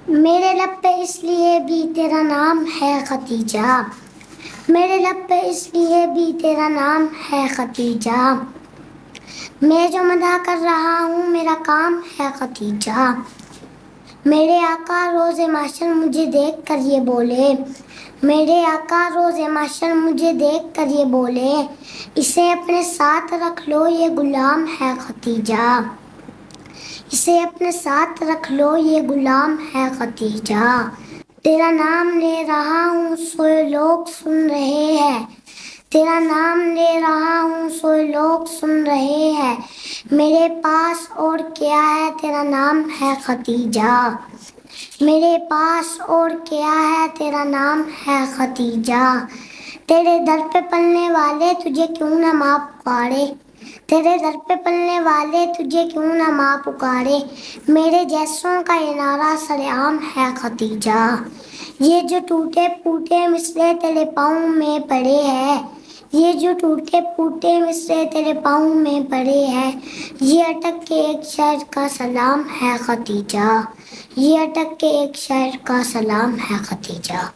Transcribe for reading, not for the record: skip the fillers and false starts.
میرے لب پہ اس لیے بھی تیرا نام ہے ختیجہ، میرے لب پہ اس لیے بھی تیرا نام ہے ختیجہ، میں جو مدح کر رہا ہوں میرا کام ہے ختیجہ۔ میرے آقا روز محشر مجھے دیکھ کر یہ بولے، میرے آقا روز محشر مجھے دیکھ کر یہ بولے، اسے اپنے ساتھ رکھ لو یہ غلام ہے ختیجہ، اسے اپنے ساتھ رکھ لو یہ غلام ہے ختیجہ۔ تیرا نام لے رہا ہوں سوئے لوگ سن رہے ہیں، تیرا نام لے رہا ہوں سوئے لوگ سن رہے ہیں، میرے پاس اور کیا ہے تیرا نام ہے ختیجہ، میرے پاس اور کیا ہے تیرا نام ہے ختیجہ۔ تیرے در پہ پلنے والے تجھے کیوں نہ ماں پکارے، تیرے در پہ پلنے والے تجھے کیوں نہ ماں پکارے، میرے جیسوں کا یہ نعرہ سر عام ہے ختیجہ۔ یہ جو ٹوٹے پھوٹے مصرعے تیرے پاؤں میں پڑے ہیں، یہ جو ٹوٹے پھوٹے مصرعے تیرے پاؤں میں پڑے ہیں، یہ اٹک کے ایک شعر کا سلام ہے ختیجہ، یہ اٹک کے ایک شعر کا سلام ہے ختیجہ۔